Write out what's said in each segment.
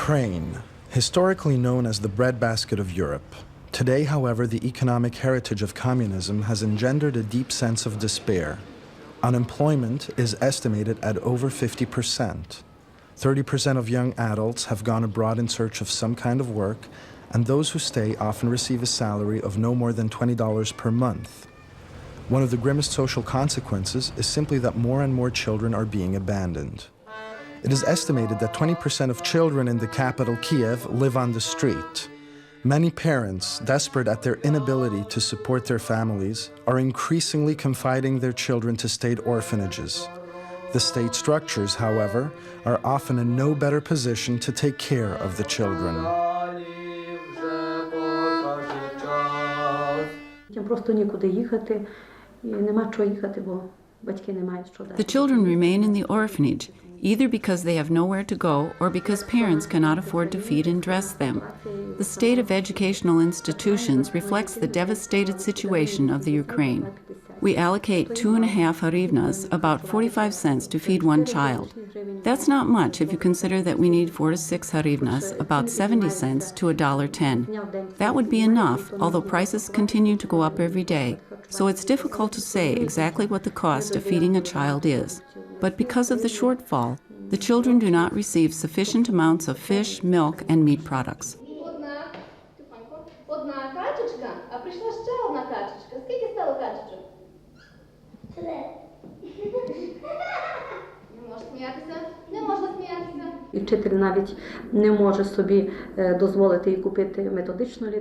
Ukraine, historically known as the breadbasket of Europe. Today, however, the economic heritage of communism has engendered a deep sense of despair. Unemployment is estimated at over 50%. 30% of young adults have gone abroad in search of some kind of work, and those who stay often receive a salary of no more than $20 per month. One of the grimmest social consequences is simply that more and more children are being abandoned. It is estimated that 20% of children in the capital, Kiev, live on the street. Many parents, desperate at their inability to support their families, are increasingly confiding their children to state orphanages. The state structures, however, are often in no better position to take care of the children. The children remain in the orphanage, either because they have nowhere to go or because parents cannot afford to feed and dress them. The state of educational institutions reflects the devastated situation of the Ukraine. We allocate 2.5 hryvnias, about 45 cents, to feed one child. That's not much if you consider that we need 4 to 6 hryvnias, about 70 cents, to $1.10. That would be enough, although prices continue to go up every day, so it's difficult to say exactly what the cost of feeding a child is. But because of the shortfall, the children do not receive sufficient amounts of fish, milk, and meat products.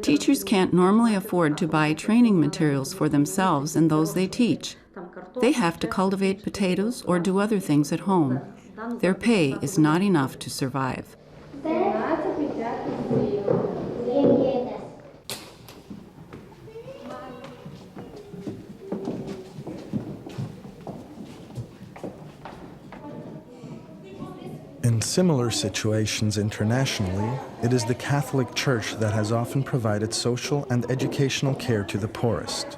Teachers can't normally afford to buy training materials for themselves and those they teach. They have to cultivate potatoes or do other things at home. Their pay is not enough to survive. In similar situations internationally, it is the Catholic Church that has often provided social and educational care to the poorest.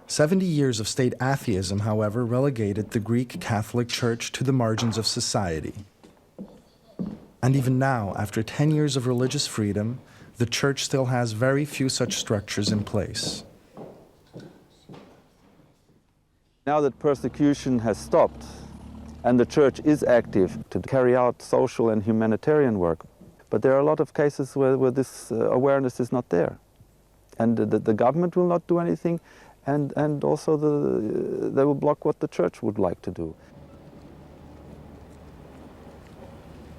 70 years of state atheism, however, relegated the Greek Catholic Church to the margins of society. And even now, after 10 years of religious freedom, the Church still has very few such structures in place. Now that persecution has stopped and the Church is active to carry out social and humanitarian work, but there are a lot of cases where this awareness is not there. And the government will not do anything, and also they will block what the Church would like to do.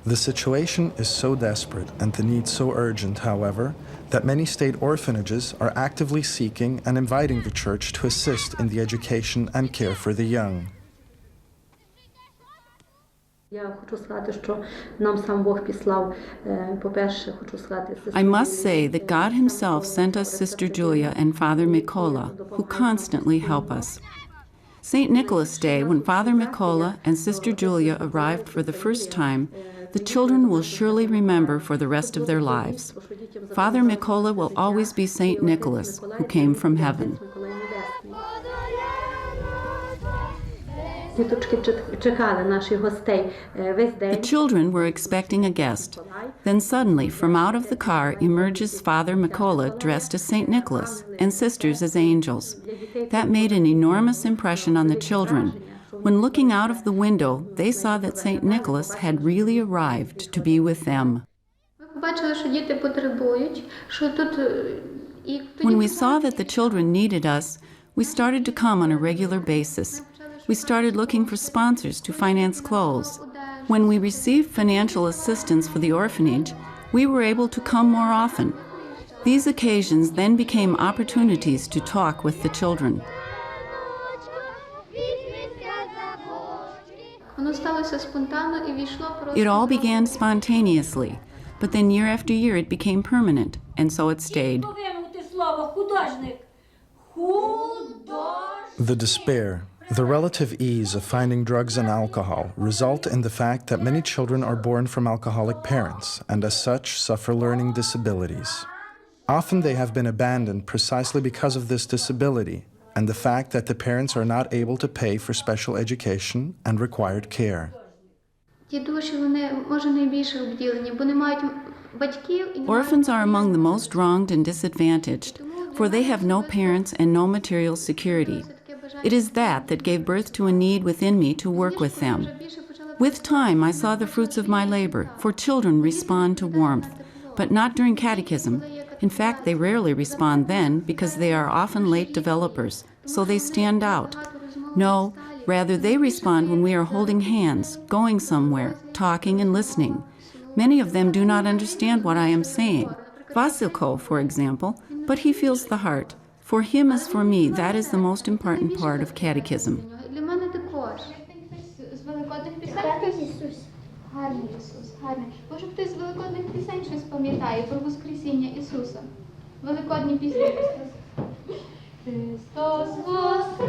The situation is so desperate and the need so urgent, however, that many state orphanages are actively seeking and inviting the Church to assist in the education and care for the young. I must say that God Himself sent us Sister Julia and Father Mikola, who constantly help us. St. Nicholas Day, when Father Mikola and Sister Julia arrived for the first time, the children will surely remember for the rest of their lives. Father Mikola will always be St. Nicholas, who came from heaven. The children were expecting a guest. Then suddenly, from out of the car emerges Father Mikola dressed as St. Nicholas and sisters as angels. That made an enormous impression on the children. When looking out of the window, they saw that St. Nicholas had really arrived to be with them. When we saw that the children needed us, we started to come on a regular basis. We started looking for sponsors to finance clothes. When we received financial assistance for the orphanage, we were able to come more often. These occasions then became opportunities to talk with the children. It all began spontaneously, but then year after year it became permanent, and so it stayed. The despair, the relative ease of finding drugs and alcohol result in the fact that many children are born from alcoholic parents and as such suffer learning disabilities. Often they have been abandoned precisely because of this disability and the fact that the parents are not able to pay for special education and required care. Orphans are among the most wronged and disadvantaged, for they have no parents and no material security. It is that gave birth to a need within me to work with them. With time, I saw the fruits of my labor, for children respond to warmth, but not during catechism. In fact, they rarely respond then because they are often late developers, so they stand out. No, rather they respond when we are holding hands, going somewhere, talking and listening. Many of them do not understand what I am saying. Vasilko, for example, but he feels the heart. For him as for me, that is the most important part of catechism. Гарний Ісус, гарний. Може, хтось з великодних пісень щось пам'ятає про Воскресіння Ісуса? Великодні пісні Христос. Христос воскрес,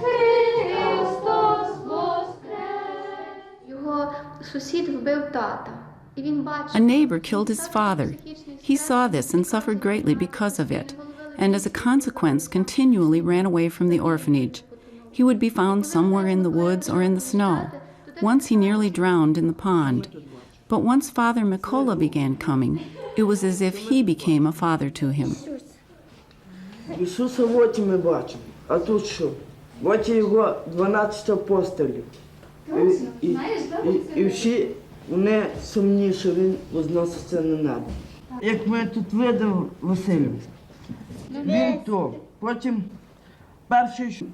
Христос воскрес. Його сусід вбив тата. І він бачив. A neighbor killed his father. He saw this and suffered greatly because of it, and as a consequence continually ran away from the orphanage. He would be found somewhere in the woods or in the snow. Once he nearly drowned in the pond. But once Father Mikola began coming, it was as if he became a father to him. Ісуса в оті ми бачимо, а тут що? В оті його 12 апостолів. І всі вони сумні, що він возноситься на небо. Як ми тут видимо Василю, він то, потім перший,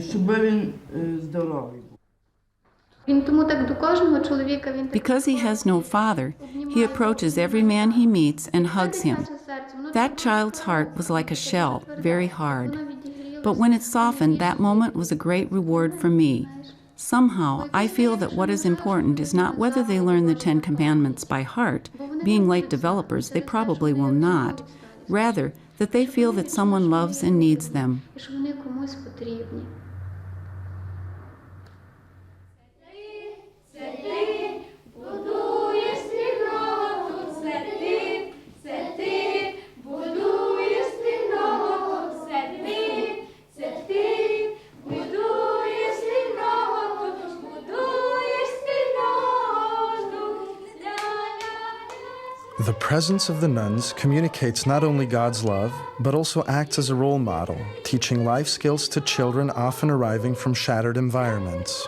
щоб він здоровий. Because he has no father, he approaches every man he meets and hugs him. That child's heart was like a shell, very hard. But when it softened, that moment was a great reward for me. Somehow, I feel that what is important is not whether they learn the 10 Commandments by heart. Being late developers, they probably will not. Rather, that they feel that someone loves and needs them. The presence of the nuns communicates not only God's love, but also acts as a role model, teaching life skills to children often arriving from shattered environments.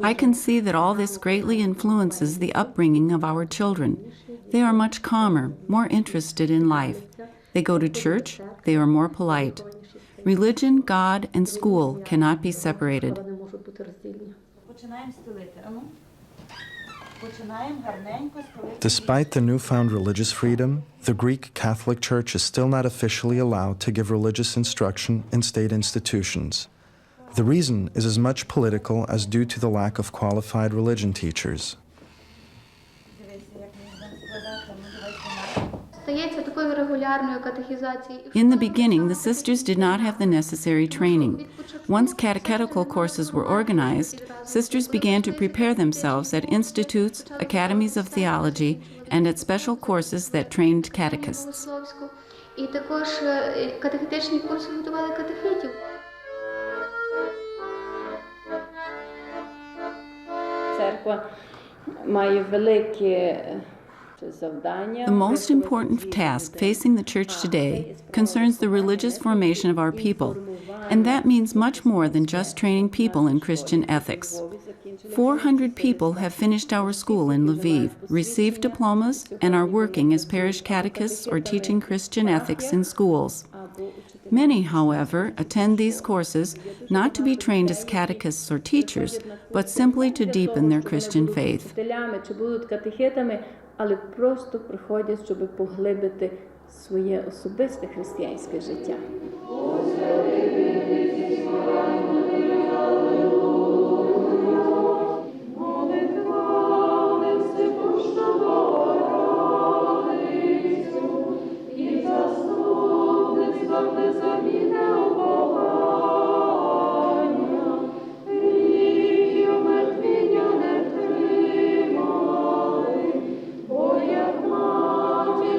I can see that all this greatly influences the upbringing of our children. They are much calmer, more interested in life. They go to church, they are more polite. Religion, God, and school cannot be separated. Despite the newfound religious freedom, the Greek Catholic Church is still not officially allowed to give religious instruction in state institutions. The reason is as much political as due to the lack of qualified religion teachers. In the beginning, the sisters did not have the necessary training. Once catechetical courses were organized, sisters began to prepare themselves at institutes, academies of theology, and at special courses that trained catechists. The most important task facing the Church today concerns the religious formation of our people, and that means much more than just training people in Christian ethics. 400 people have finished our school in Lviv, received diplomas, and are working as parish catechists or teaching Christian ethics in schools. Many, however, attend these courses not to be trained as catechists or teachers, but simply to deepen their Christian faith. Але просто приходять, щоб поглибити своє особисте християнське життя.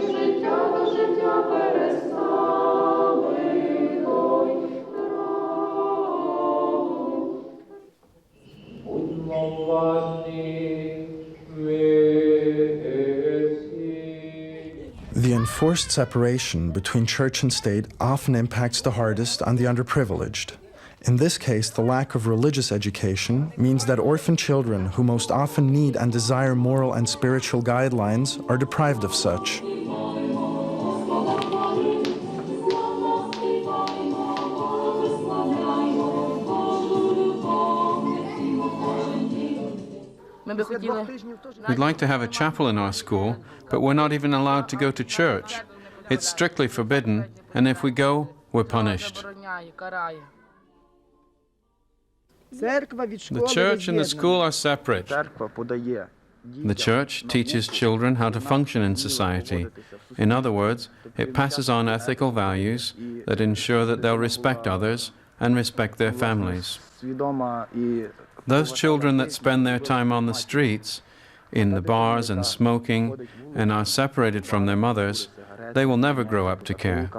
Життя до життя перестали. enforced separation between church and state often impacts the hardest on the underprivileged. In this case, the lack of religious education means that orphan children who most often need and desire moral and spiritual guidelines are deprived of such. We'd like to have a chapel in our school, but we're not even allowed to go to church. It's strictly forbidden, and if we go, we're punished. The church and the school are separate. The church teaches children how to function in society. In other words, it passes on ethical values that ensure that they'll respect others and respect their families. Those children that spend their time on the streets, in the bars and smoking, and are separated from their mothers, they will never grow up to care.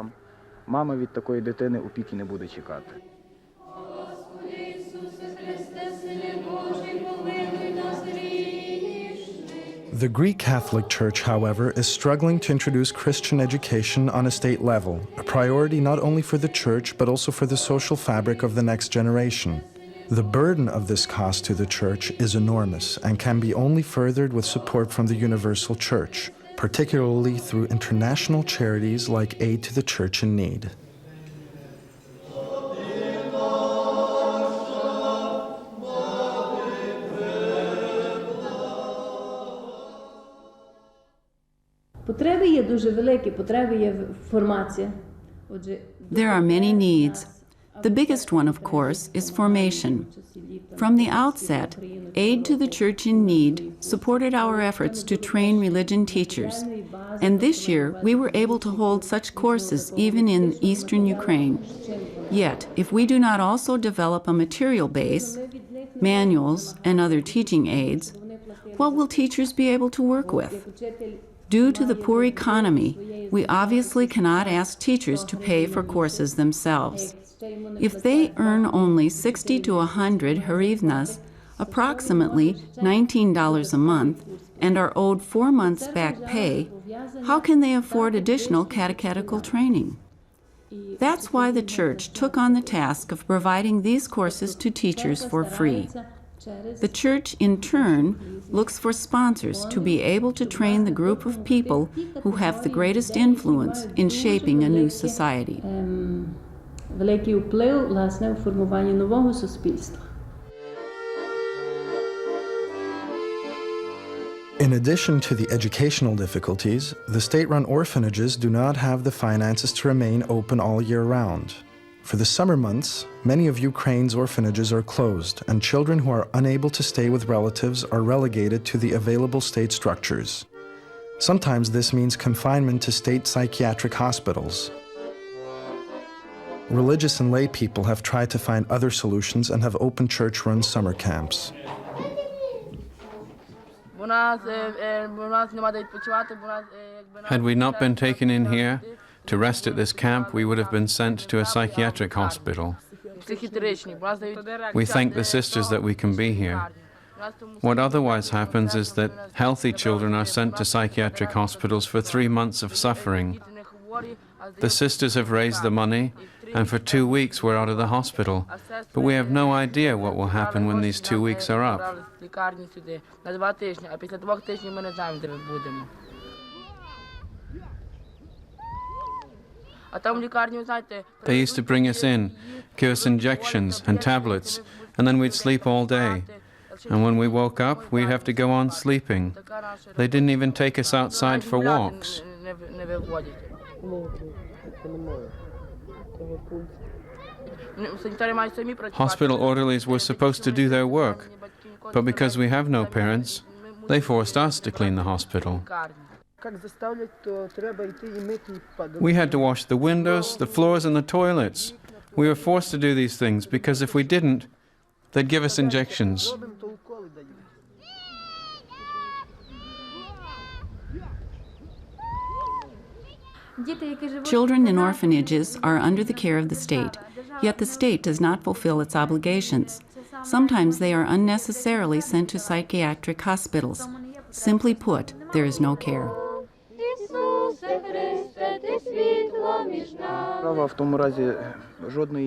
The Greek Catholic Church, however, is struggling to introduce Christian education on a state level, a priority not only for the Church, but also for the social fabric of the next generation. The burden of this cost to the Church is enormous and can be only furthered with support from the Universal Church, particularly through international charities like Aid to the Church in Need. Потреби є дуже великі, потреби є формація. There are many needs. The biggest one, of course, is formation. From the outset, Aid to the Church in Need supported our efforts to train religion teachers. And this year, we were able to hold such courses even in eastern Ukraine. Yet, if we do not also develop a material base, manuals, and other teaching aids, what will teachers be able to work with? Due to the poor economy, we obviously cannot ask teachers to pay for courses themselves. If they earn only 60 to 100 hryvnias, approximately $19 a month, and are owed 4 months back pay, how can they afford additional catechetical training? That's why the Church took on the task of providing these courses to teachers for free. The Church, in turn, looks for sponsors to be able to train the group of people who have the greatest influence in shaping a new society. Великий вплив, власне, у формуванні нового суспільства. In addition to the educational difficulties, the state-run orphanages do not have the finances to remain open all year round. For the summer months, many of Ukraine's orphanages are closed, and children who are unable to stay with relatives are relegated to the available state structures. Sometimes this means confinement to state psychiatric hospitals. Religious and lay people have tried to find other solutions and have opened church-run summer camps. Had we not been taken in here to rest at this camp, we would have been sent to a psychiatric hospital. We thank the sisters that we can be here. What otherwise happens is that healthy children are sent to psychiatric hospitals for 3 months of suffering. The sisters have raised the money, and for 2 weeks we're out of the hospital. But we have no idea what will happen when these 2 weeks are up. They used to bring us in, give us injections and tablets, and then we'd sleep all day. And when we woke up, we'd have to go on sleeping. They didn't even take us outside for walks. Hospital orderlies were supposed to do their work, but because we have no parents, they forced us to clean the hospital. We had to wash the windows, the floors, and the toilets. We were forced to do these things because if we didn't, they'd give us injections. Children in orphanages are under the care of the state, yet the state does not fulfill its obligations. Sometimes they are unnecessarily sent to psychiatric hospitals. Simply put, there is no care.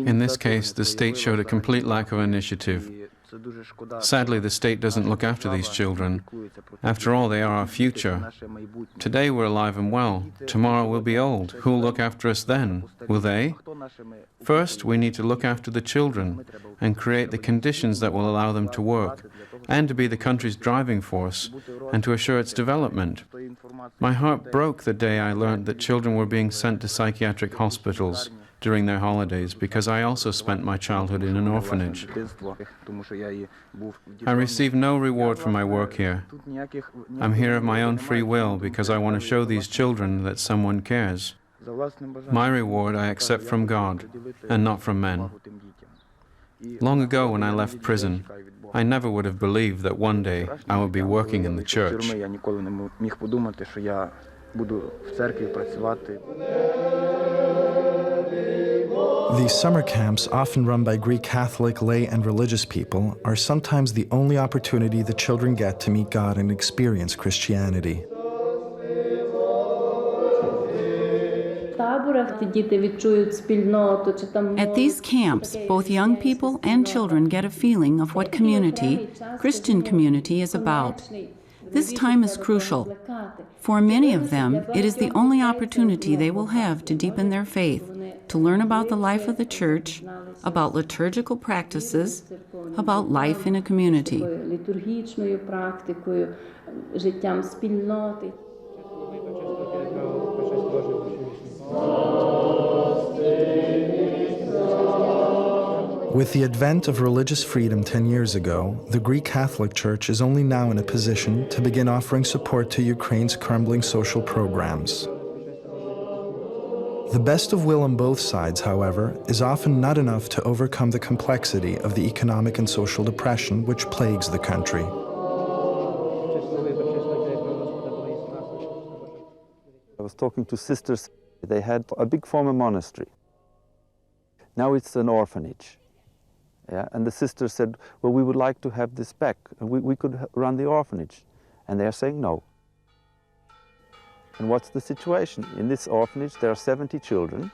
In this case, the state showed a complete lack of initiative. Sadly, the state doesn't look after these children. After all, they are our future. Today we're alive and well. Tomorrow we'll be old. Who'll look after us then? Will they? First, we need to look after the children and create the conditions that will allow them to work and to be the country's driving force and to assure its development. My heart broke the day I learned that children were being sent to psychiatric hospitals during their holidays because I also spent my childhood in an orphanage. I receive no reward for my work here. I'm here of my own free will because I want to show these children that someone cares. My reward I accept from God and not from men. Long ago when I left prison, I never would have believed that one day I would be working in the church. These summer camps, often run by Greek Catholic, lay, and religious people, are sometimes the only opportunity the children get to meet God and experience Christianity. At these camps, both young people and children get a feeling of what community, Christian community, is about. This time is crucial. For many of them, it is the only opportunity they will have to deepen their faith, to learn about the life of the church, about liturgical practices, about life in a community. With the advent of religious freedom 10 years ago, the Greek Catholic Church is only now in a position to begin offering support to Ukraine's crumbling social programs. The best of will on both sides, however, is often not enough to overcome the complexity of the economic and social depression which plagues the country. I was talking to sisters. They had a big former monastery. Now it's an orphanage. Yeah? And the sister said, well, we would like to have this back. We could run the orphanage. And they are saying no. And what's the situation? In this orphanage, there are 70 children.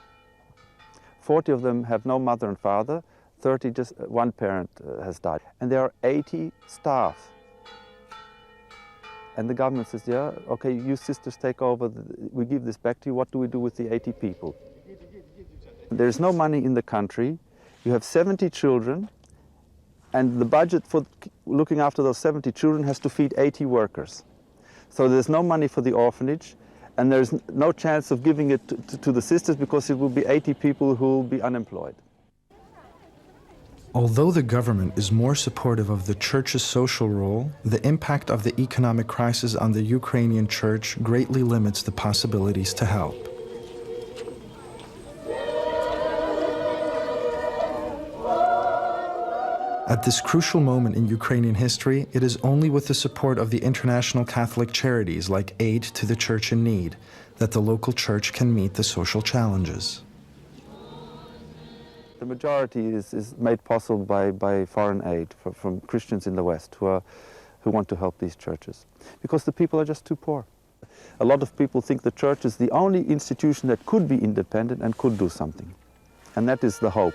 40 of them have no mother and father. 30, just one parent has died. And there are 80 staff. And the government says, yeah, okay, you sisters take over, we give this back to you. What do we do with the 80 people? There's no money in the country. You have 70 children, and the budget for looking after those 70 children has to feed 80 workers. So there's no money for the orphanage, and there's no chance of giving it to the sisters because it will be 80 people who will be unemployed. Although the government is more supportive of the church's social role, the impact of the economic crisis on the Ukrainian church greatly limits the possibilities to help. At this crucial moment in Ukrainian history, it is only with the support of the international Catholic charities like Aid to the Church in Need that the local church can meet the social challenges. The majority is made possible by foreign aid from Christians in the West who want to help these churches, because the people are just too poor. A lot of people think the church is the only institution that could be independent and could do something, and that is the hope.